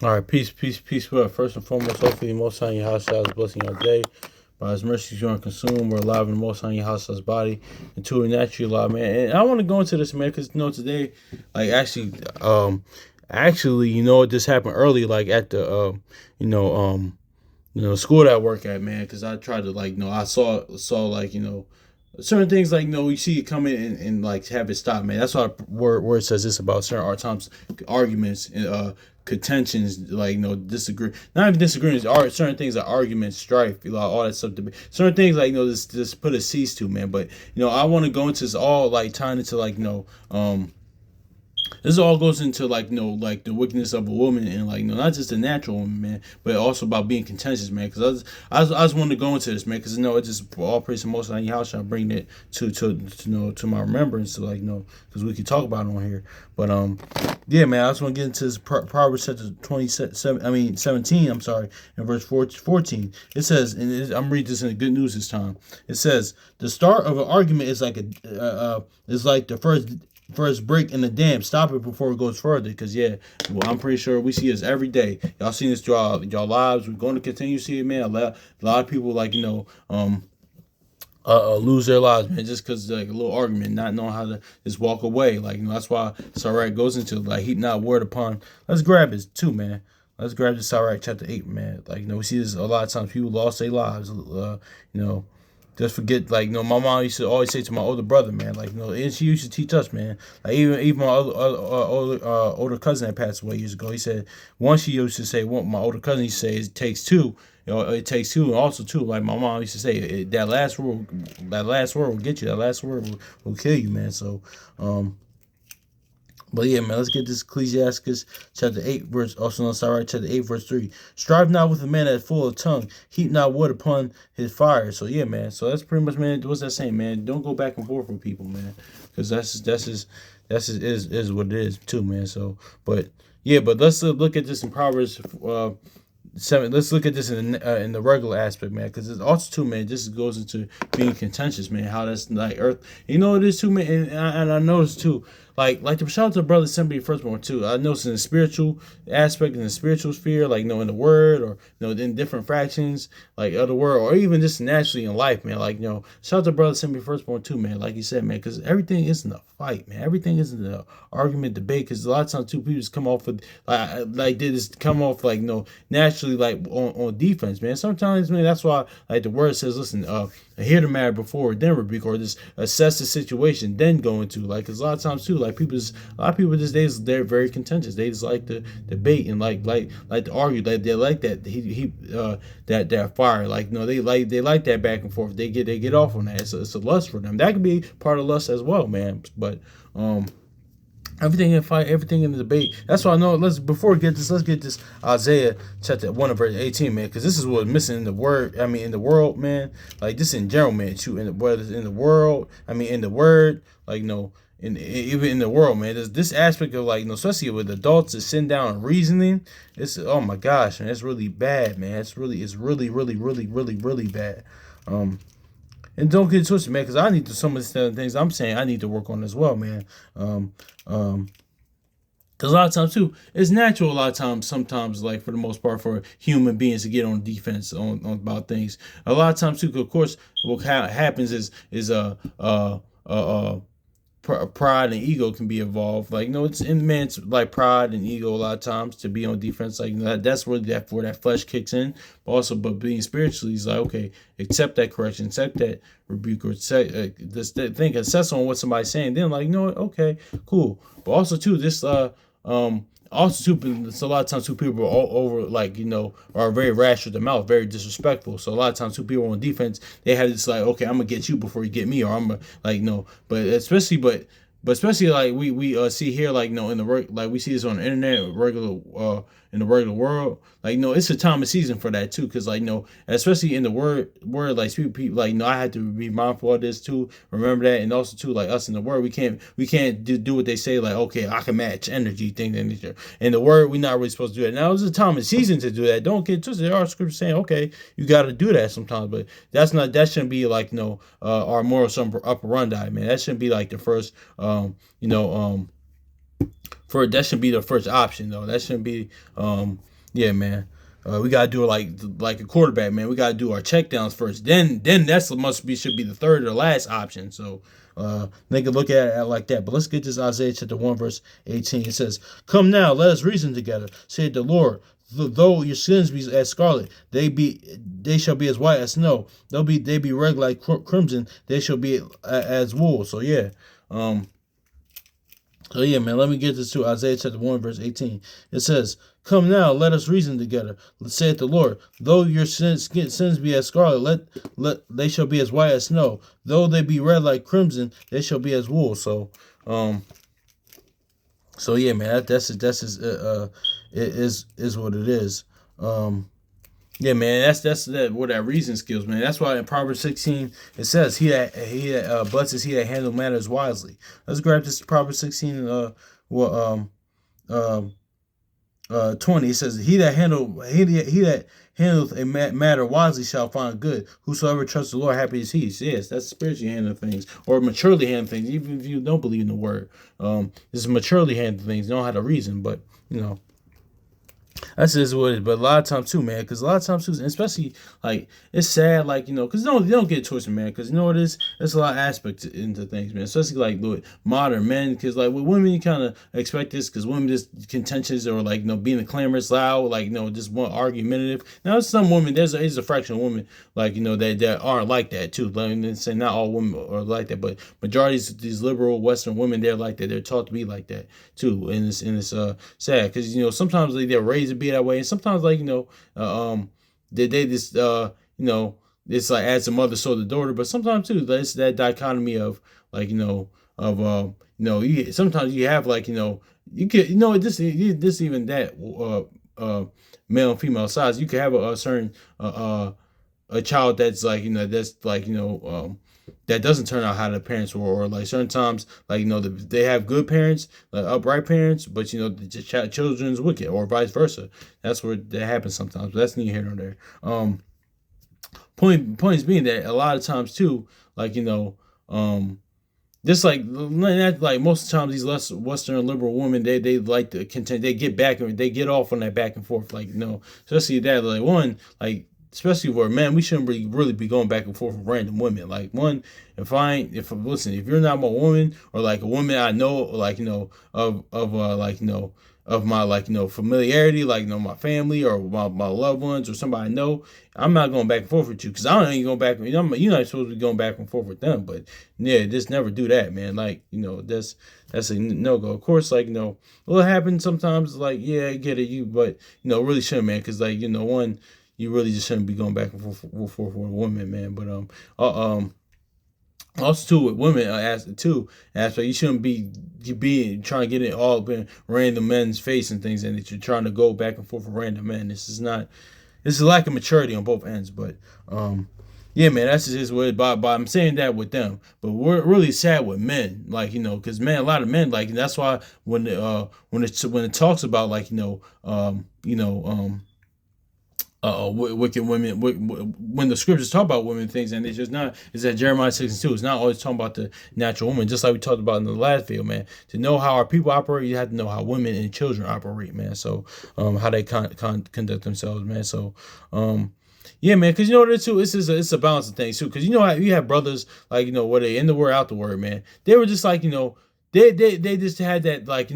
All right, peace, peace, peace. Well, first and foremost, hopefully, the Most High in your house is blessing your day. By His mercies, you are consumed. We're alive in the Most High in your house, body, and to a naturally alive, man. And I want to go into this, man, because today, like actually, this happened early, like at the, you know, school that I work at, man. Because I tried to, I saw like, certain things like you see it coming and like have it stop, man. That's why where it says this about certain times arguments and contentions, like disagree, not even disagreements, are certain things like arguments, strife, all that stuff. Certain things like just put a cease to, man. But I want to go into this all like tying into like this all goes into like like the wickedness of a woman and like not just a natural woman, man, but also about being contentious, man. Because I just wanted to go into this, man, because it just all praise and most of your house. I bring it to my remembrance, to because we could talk about it on here. But yeah, man, I just want to get into this Proverbs chapter 27. I mean 17. I'm sorry, in verse 14. It says, and I'm reading this in the Good News this time. It says, the start of an argument is like the first break in the dam. Stop it before it goes further. Because, yeah, well, I'm pretty sure we see this every day. Y'all seen this throughout y'all lives. We're going to continue to see it, man. A lot of people, lose their lives, man, just because like a little argument, not knowing how to just walk away. Like, that's why Sirach goes into, like, heap not word upon. Let's grab it, too, man. Let's grab this Sirach chapter 8, man. Like, we see this a lot of times. People lost their lives, just forget, like, my mom used to always say to my older brother, man, like, and she used to teach us, man. Like, even my older cousin that passed away years ago, he said, once she used to say, my older cousin used to say, it takes two. It takes two, and also too, like my mom used to say, that last word will get you. That last word will kill you, man. So, but yeah, man, let's get this Ecclesiastes chapter 8, verse, also known as Sirach chapter 8, verse 3. Strive not with a man that is full of tongue, heap not wood upon his fire. So yeah, man. So that's pretty much, man, what's that saying, man? Don't go back and forth with people, man. Because is what it is too, man. So but let's look at this in Proverbs 7. Let's look at this in the regular aspect, man, because it's also too, man. This goes into being contentious, man. How that's like earth, it is too, man. And I noticed too, like the shout out to brother Assembly Firstborn too. I noticed in the spiritual aspect, in the spiritual sphere, like in the word, or in different fractions, like of the word, or even just naturally in life, man. Like shout out to brother Assembly Firstborn too, man. Like you said, man, because everything isn't a fight, man. Everything isn't an argument, debate. Because a lot of times too, people just come off with like they just come off like naturally like on defense, man. Sometimes, man, that's why like the word says, listen, hear the matter before then rebuke, or just assess the situation then go into, like, because a lot of times too, like a lot of people these days, they're very contentious. They just like to debate and like to argue. Like they like that that fire. Like they like that back and forth. They get off on that. It's a lust for them. That could be part of lust as well, man. But everything in fight, everything in the debate. That's why I know. Let's get this Isaiah chapter 1 verse 18, man, because this is what's missing in the word. I mean, in the world, man. Like this in general, man. Shoot, whether it's in the world, I mean, in the word, like even in the world, man. This aspect of like especially with adults that sit down and reasoning. It's, oh my gosh, man. It's really bad, man. It's really bad. And don't get twisted, man, because I need to, some of the things I'm saying I need to work on as well, man. Um, um, because a lot of times too, it's natural. A lot of times, sometimes, like for the most part, for human beings to get on defense on about things. A lot of times too, of course, what happens is pride and ego can be involved. Like it's in man's like pride and ego a lot of times to be on defense. Like that's where that flesh kicks in. But also, but being spiritually, he's like, okay, accept that correction, accept that rebuke, or just think, assess on what somebody's saying. Then like, okay, cool. But also too, this also too, it's a lot of times two people are all over, like are very rash with their mouth, very disrespectful. So a lot of times two people on defense, they have this like, okay, I'm gonna get you before you get me, or I'm gonna like no. But especially like we see here, like in the like we see this on the internet, regular in the regular world, like it's a time and season for that too, because like especially in the word like people like I had to be mindful of this too, remember that. And also too, like us in the word, we can't do what they say, like, okay, I can match energy thing and nature. In the word, we're not really supposed to do that. Now it's a time and season to do that. Don't get twisted. There are scriptures saying, okay, you got to do that sometimes, but that shouldn't be like our moral operandi, man. That shouldn't be like the first That should be the first option though. That shouldn't be yeah, man. We gotta do it like a quarterback, man. We gotta do our checkdowns first. Then that's must be should be the third or last option. So they can look at it like that. But let's get this Isaiah chapter 1 verse 18. It says, "Come now, let us reason together, said the Lord. Though your sins be as scarlet, they shall be as white as snow. They be red like crimson. They shall be as wool." So yeah, man, let me get this to Isaiah chapter 1, verse 18. It says, "Come now, let us reason together, saith the Lord. Though your sins be as scarlet, let they shall be as white as snow. Though they be red like crimson, they shall be as wool." Um, so yeah, man, is what it is. Yeah, man, that's where that reason skills, man. That's why in Proverbs 16 it says he that blesses he that handle matters wisely. Let's grab this Proverbs 16 well 20. It says he that handleth a matter wisely shall find good. Whosoever trusts the Lord, happy is he. Yes, that's spiritually handling things or maturely handling things. Even if you don't believe in the word, this is maturely handling things. You know how to reason, but you know. That's just what it is. But a lot of times too, man, because a lot of times too, especially like it's sad, like because you don't get twisted, man, because you know what it is. There's a lot of aspects into things, man. Especially like with modern men, because like with women, you kind of expect this, because women just contentious or like being clamorous, loud, like just one argumentative. Now there's some women, there's a fraction of women like that aren't like that too. Let me say not all women are like that, but majority of these liberal Western women, they're like that. They're taught to be like that too, and it's sad because sometimes they're raised to be that way, and sometimes like they just it's like as a mother so the daughter, but sometimes too that's that dichotomy of like sometimes you have like you could this even that male and female size, you could have a certain a child that's like that's like that doesn't turn out how the parents were, or like certain times like they have good parents, like upright parents, but the children's wicked, or vice versa. That's where that happens sometimes, but that's neither here nor there. Points being that a lot of times too, like just like most of the times these less Western liberal women, they like to contend, they get back and they get off on that back and forth, like especially that like one like especially for men, we shouldn't really be going back and forth with random women. Like one, if you're not my woman, or like a woman I know, like of my familiarity, like my family or my loved ones or somebody I know, I'm not going back and forth with you, because I don't even go back. You're not supposed to be going back and forth with them. But yeah, just never do that, man. Like that's a no go. Of course, like what happens sometimes. Like yeah, I get it, but really shouldn't, man, because like one, you really just shouldn't be going back and forth with a woman, man. But also too with women, aspect, you shouldn't be trying to get it all in random men's face and things, and that you're trying to go back and forth with random men. This is a lack of maturity on both ends. But yeah, man, that's just what. But I'm saying that with them, but we're really sad with men, like because a lot of men, like that's why when it talks about like wicked women, when the scriptures talk about women things, and it's just not, is that Jeremiah 6:2. It's not always talking about the natural woman, just like we talked about in the last video, man. To know how our people operate, you have to know how women and children operate, man. So how they conduct themselves, man. So yeah, man, because what it is too, it's a balance of things too, because how you have brothers like where they in the word out the word, man. They were just like they just had that like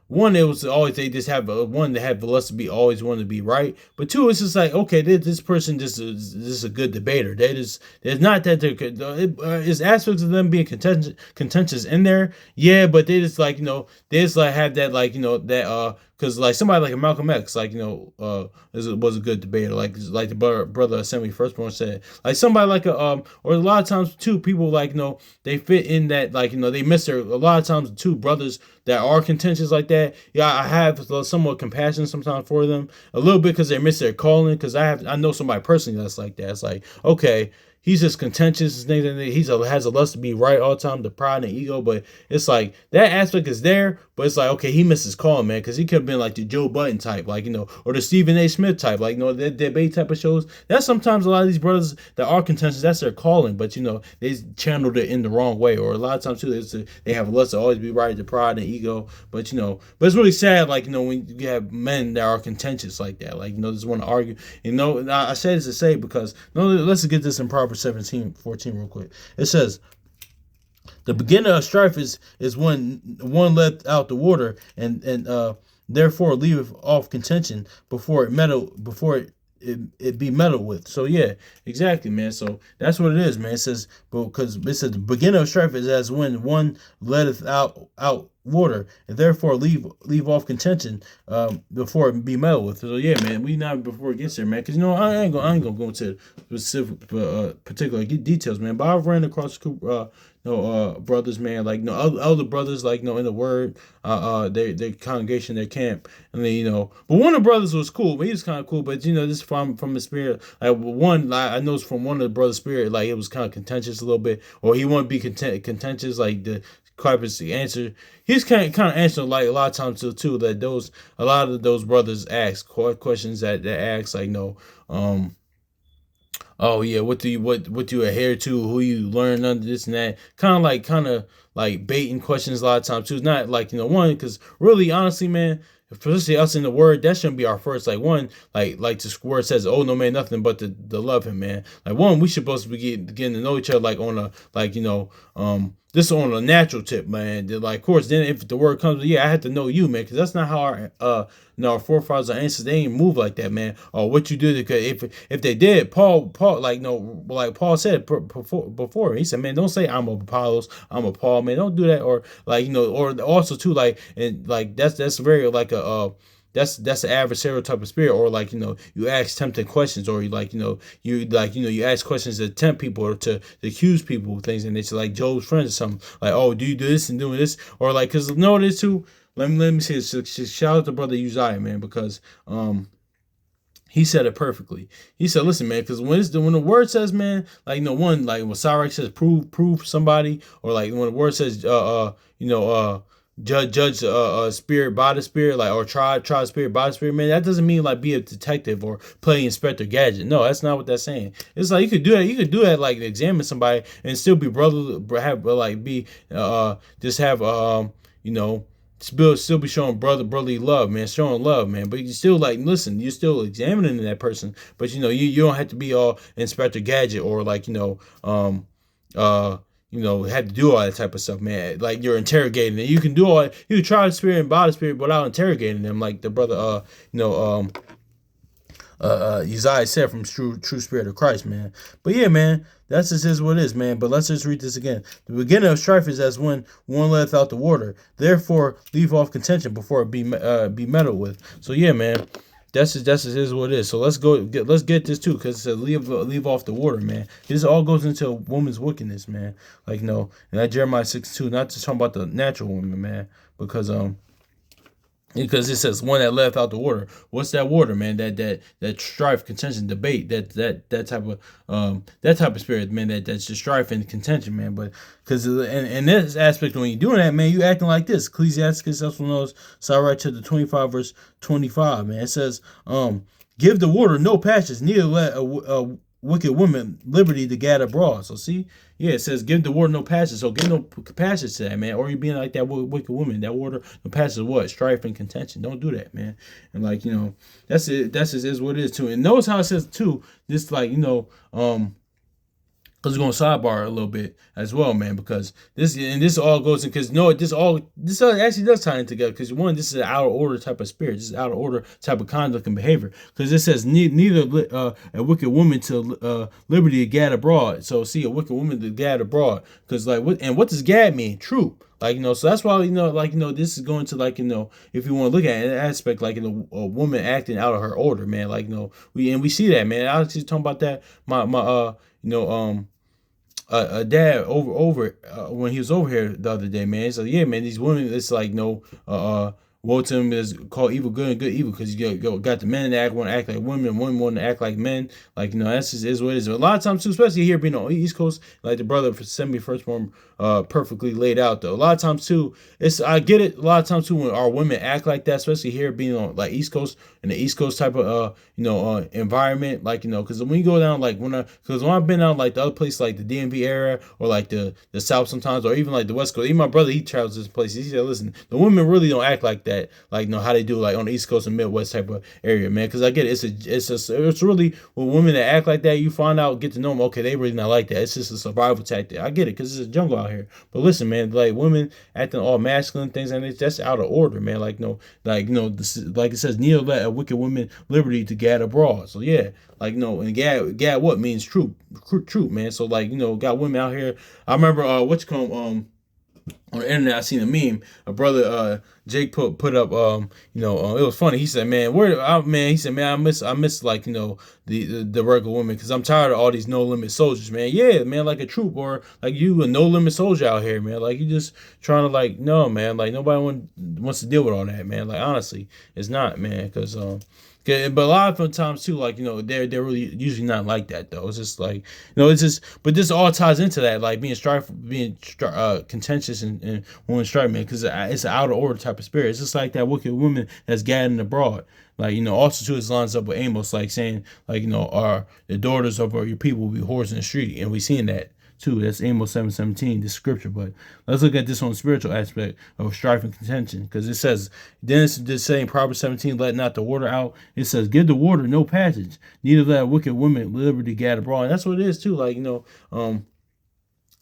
one, it was always they just have one, they have the lust to be always wanted to be right, but two, it's just like okay, this person just is a good debater. There's not that there's aspects of them being contentious in there, yeah, but they just like they just like have that like that because like somebody like a Malcolm X, like was a good debater, like the brother Assembly Firstborn said, like somebody like or a lot of times too, people like they fit in that like they miss their, a lot of times two brothers that are contentious like that. Yeah, I have somewhat compassion sometimes for them, a little bit, because they miss their calling. Because I know somebody personally that's like that. It's like okay, he's just contentious. Has a lust to be right all the time, the pride and ego. But it's like that aspect is there, but it's like okay, he missed his call, man, because he could have been like the Joe Budden type, like or the Stephen A. Smith type, like that debate type of shows. That's sometimes a lot of these brothers that are contentious. That's their calling, but they channeled it in the wrong way, or a lot of times too, they have lust to always be right, the pride and ego. But it's really sad, like when you have men that are contentious like that, like just want to argue. I say this to say because let's get this in Proverbs 17:14 real quick. It says, the beginning of strife is when one let out the water and therefore leave off contention before it be meddled with. So yeah, exactly, man. So that's what it is, man. It says, because it says the beginning of strife is as when one letteth out water and therefore leave off contention before it be meddled with. So yeah, man, we not before it gets there, man. Because I ain't gonna go into specific particular details, man. But I've ran across brothers, man, like other brothers, like in the word, their congregation, their camp, and then but one of the brothers was cool, but he was kind of cool, but this from the spirit, like one, like, I know it's from one of the brothers' spirit, like it was kind of contentious a little bit, or he wanted to be contentious, like the Clark's answer. He's kind of answering like a lot of times too that a lot of those brothers ask questions that ask like oh yeah, what do you adhere to? Who you learn under this and that? Kind of like baiting questions a lot of times too. It's not like one, because really honestly, man, especially us in the word, that shouldn't be our first. Like one, like the word says, oh no man, nothing but to love him, man. Like one, we should supposed to be getting to know each other like on a this on a natural tip, man. Like of course, then if the word comes, yeah, I have to know you, man, because that's not how our forefathers or ancestors, they ain't move like that, man. Or what you did, because if they did, Paul like like Paul said before, he said, man, don't say I'm Apollos, I'm a Paul, man, don't do that. Or like or also too, like, and like that's very like a that's the adversarial type of spirit, or like you ask tempting questions, or you ask questions to tempt people or to accuse people of things, and it's like Job's friends or something, like, oh, do you do this and doing this, or like, because it is too. Let me say this. Shout out to brother Uzziah, man, because he said it perfectly. He said, "Listen, man, because when the word says, man, like one, like when Sirach says, prove somebody, or like when the word says, judge spirit by the spirit, like, or try spirit by the spirit, man, that doesn't mean like be a detective or play Inspector Gadget. No, that's not what that's saying. It's like you could do that. You could do that, like examine somebody and still be just have still be showing brotherly love, man, showing love, man. But you still like listen, you're still examining that person, but you don't have to be all Inspector Gadget or like have to do all that type of stuff, man. Like you're interrogating it. You can do all you can try the spirit and body spirit without interrogating them, like the brother Uzziah said from true spirit of Christ, man. But yeah, man, that's just is what it is, man. But let's just read this again. The beginning of strife is as when one letteth out the water. Therefore, leave off contention before it be meddled with. So yeah, man. That's just is what it is. So let's get this too, because it says leave off the water, man. This all goes into a woman's wickedness, man. Like and that Jeremiah 6:2, not just talking about the natural woman, man, because it says one that left out the water. What's that water, man? That strife, contention, debate, that type of spirit, man. That's just strife and contention, man. But because in this aspect, when you're doing that, man, you acting like this. Ecclesiastes also knows, Sirach chapter 25 verse 25, man. It says, give the water no passage, neither let a wicked woman liberty to gad abroad. So see, yeah, it says give the water no passage. So give no passage to that, man. Or you being like that wicked woman. That water no passage, what? Strife and contention. Don't do that, man. And like that's it. That's just is what it is too. And notice how it says too. This like because we're going to sidebar a little bit as well, man, because this all goes in, because this actually does tie in together, because one, this is an out of order type of spirit, this is out of order type of conduct and behavior, because it says neither a wicked woman to liberty to gad abroad. So see, a wicked woman to gad abroad, because like what does gad mean? True. Like so that's why this is going to if you want to look at an aspect like a woman acting out of her order, man, like we see that, man. I was just talking about that a dad over when he was over here the other day, man. So yeah, man, these women, it's like woe to them is called evil good and good evil, because you got the men that want to act like women want to act like men. Like, that's just is what it is. A lot of times too, especially here being on the East Coast, like the brother for send me first form perfectly laid out though. A lot of times too, I get it. A lot of times too, when our women act like that, especially here being on like East Coast, in the East Coast type of environment, like, because when you go down, like because when I've been out like the other places like the DMV area, or like the South sometimes, or even like the West Coast. Even my brother, he travels this place. He said, listen, the women really don't act like that, like, how they do like on the East Coast and Midwest type of area, man. Because I get it. It's really, with women that act like that, you find out, get to know them. Okay, they really not like that. It's just a survival tactic. I get it, because it's a jungle out here. But listen, man, like women acting all masculine things, and that's out of order, man. Like, no, like, like it says, neither let a wicked woman liberty to gad abroad. So yeah, like, no, and gad what means truth, man. So like, got women out here. I remember what's called on the internet, I seen a meme. A brother, Jake put up, it was funny. He said, "Man, he said, man, I miss like, the regular women, because I'm tired of all these no limit soldiers, man. Yeah, man, like a troop, or like you a no limit soldier out here, man. Like, you just trying to, like, no, man, like nobody wants to deal with all that, man. Like, honestly, it's not, man, because but a lot of times too, like, they're really usually not like that though. It's just like, it's just, but this all ties into that, like being contentious and wanting to strife, man, because it's an out of order type of spirit. It's just like that wicked woman that's gadding abroad. Like, also too, it lines up with Amos, like saying, like, are the daughters of your people will be whores in the street, and we seeing that too. That's Amos 7:17, the scripture. But let's look at this on the spiritual aspect of strife and contention, because it says, then it's just saying Proverbs 17, let not the water out. It says, give the water no passage, neither let a wicked woman liberty gad abroad. And that's what it is too. Like,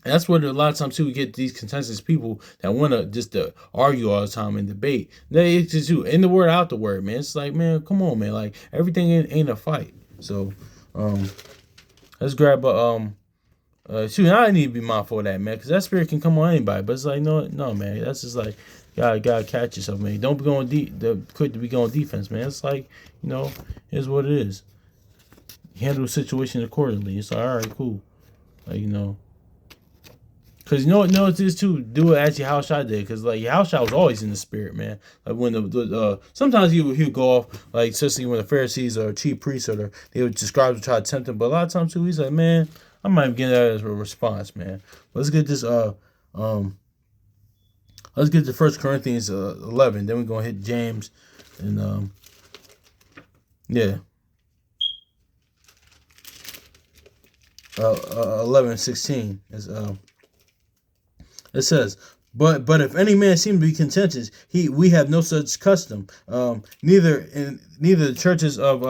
that's what a lot of times too, we get these contentious people that want to just argue all the time and debate. They just do in the word, out the word, man. It's like, man, come on, man. Like, everything ain't a fight. So let's grab a shoot, I need to be mindful of that, man, because that spirit can come on anybody. But it's like, no, man, that's just like, gotta catch yourself, man. Don't be going quick to be going defense, man. It's like, here's what it is. Handle the situation accordingly. It's like, all right, cool, like, because it's just to do it as your house shot did, because like your house shot was always in the spirit, man. Like when sometimes he would go off, like especially when the Pharisees or chief priests or they would describe to try to tempt him. But a lot of times too, he's like, man, I might get that as a response, man. Let's get this let's get to 1 Corinthians 11. Then we're gonna hit James and yeah. 11:16 is it says, but if any man seem to be contentious, we have no such custom. Neither the churches of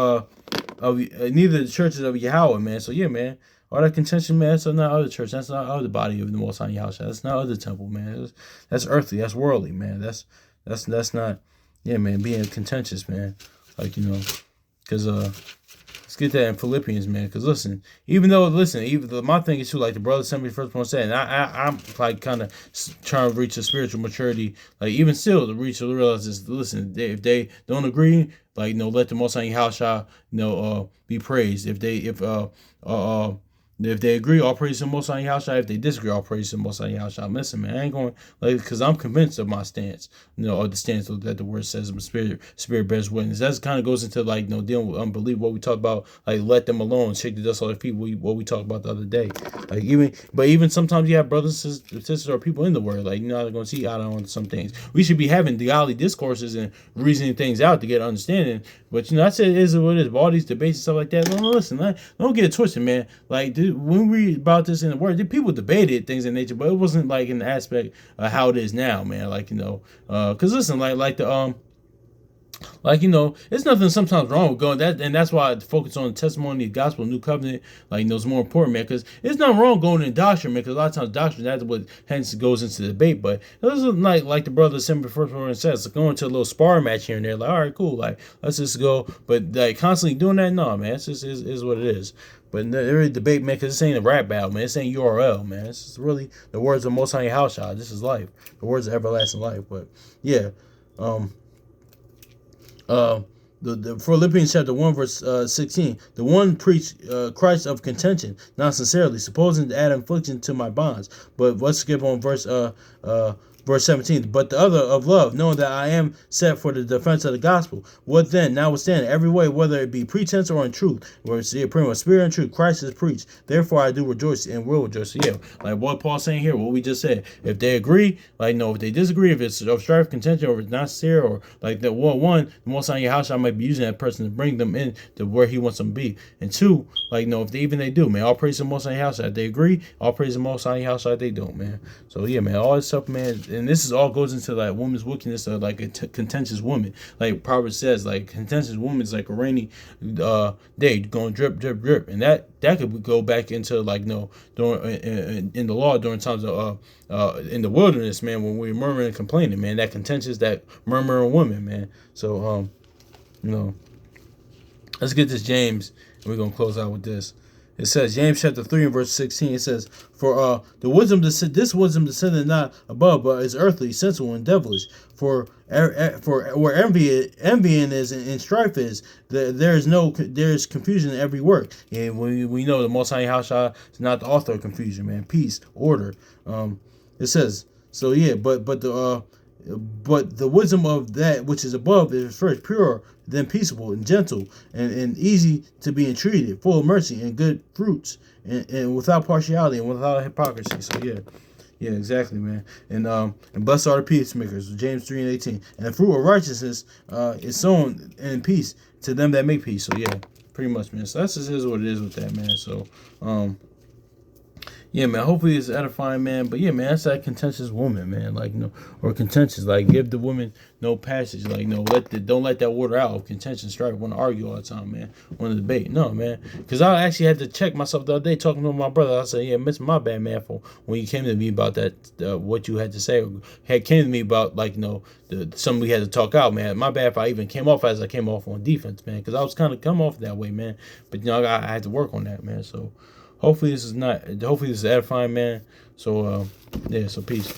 Yahweh, man. So yeah, man. All that contention, man, that's not other church. That's not other body of the Most High Yahweh. That's not other temple, man. That's earthly. That's worldly, man. That's not, yeah, man, being contentious, man. Like, because let's get that in Philippians, man. Because even my thing is too, like the brother sent me the first one said, and I'm like kind of trying to reach a spiritual maturity, like even still to realize this. Listen, if they don't agree, like, let the Most High Yahweh, be praised. If they agree, all praise to the Most High Yahweh. If they disagree, all praise to the Most High Yahweh. Listen, man, I ain't going, like, because I'm convinced of my stance, or the stance that the word says, my spirit bears witness. That kind of goes into, like, dealing with unbelief, what we talked about, like, let them alone, shake the dust off their feet, what we talked about the other day. Like, even sometimes you have brothers and sisters or people in the word, like, you're not going to see out on some things. We should be having godly discourses and reasoning things out to get understanding. But, I said it is what it is. But all these debates and stuff like that, listen, don't get it twisted, man. Like, dude, when we read about this in the word, people debated things in nature, but it wasn't like in the aspect of how it is now, man. Like, because listen, like the it's nothing sometimes wrong with going that, and that's why I focus on the testimony, the gospel, new covenant. Like, it's more important, man, because it's not wrong going in doctrine, man. Because a lot of times doctrine, that's what hence goes into the debate. But it wasn't like the brother December first one says, like, going to a little sparring match here and there. Like, all right, cool, like, let's just go. But like constantly doing that, no, man, it's just is what it is. But there is debate, man, because this ain't a rap battle, man. This ain't URL, man. This is really the words of Most High Yahweh. This is life, the words of everlasting life. But yeah, the Philippians chapter 1 verse 16, the one preached Christ of contention, not sincerely, supposing to add affliction to my bonds. But let's skip on verse Verse 17, but the other of love, knowing that I am set for the defense of the gospel. What then? Notwithstanding, every way, whether it be pretense or in truth, where it's pretty much spirit and truth, Christ is preached. Therefore I do rejoice and will rejoice. So yeah, like what Paul's saying here, what we just said. If they agree, like no, if they disagree, if it's of strife, contention, or if it's not sincere, or like that one, the most on your house, I might be using that person to bring them in to where he wants them to be. And two, like no, if they do, man, all praise the most on your house. If they agree, all praise the most on your house. They don't, man. So yeah, man, all this stuff, man, and this is all goes into like woman's wickedness of like a contentious woman. Like Proverbs says, like contentious woman is like a rainy day going drip, drip, drip, and that could go back into like no during in the law during times of in the wilderness, man, when we were murmuring and complaining, man, that contentious, that murmuring woman, man. So you know, let's get this James, and we're gonna close out with this. It says, James chapter 3 and verse 16, it says, for the wisdom this wisdom descended not above, but is earthly, sensual, and devilish. For where envying is and strife is, there's confusion in every work. And we know the Most High Yahshua is not the author of confusion, man. Peace, order. It says, so yeah, but the wisdom of that which is above is first pure, then peaceable and gentle, and easy to be entreated, full of mercy and good fruits, and without partiality and without hypocrisy. So yeah, exactly, man. And blessed are the peacemakers, James 3 and 18. And the fruit of righteousness is sown in peace to them that make peace. So yeah, pretty much, man. So that's just is what it is with that, man. So yeah, man. Hopefully it's edifying, man. But yeah, man, that's that contentious woman, man. Like, or contentious. Like, give the woman no passage. Like, don't let that water out of contention. Strife. Want to argue all the time, man. Want to debate. No, man. Because I actually had to check myself the other day talking to my brother. I said, yeah, miss my bad, man, for when you came to me about that, what you had to say, came to me about like, something we had to talk out, man. My bad if I even came off as I came off on defense, man. Because I was kind of come off that way, man. But I had to work on that, man. So. Hopefully this is edifying, man. So yeah, so peace.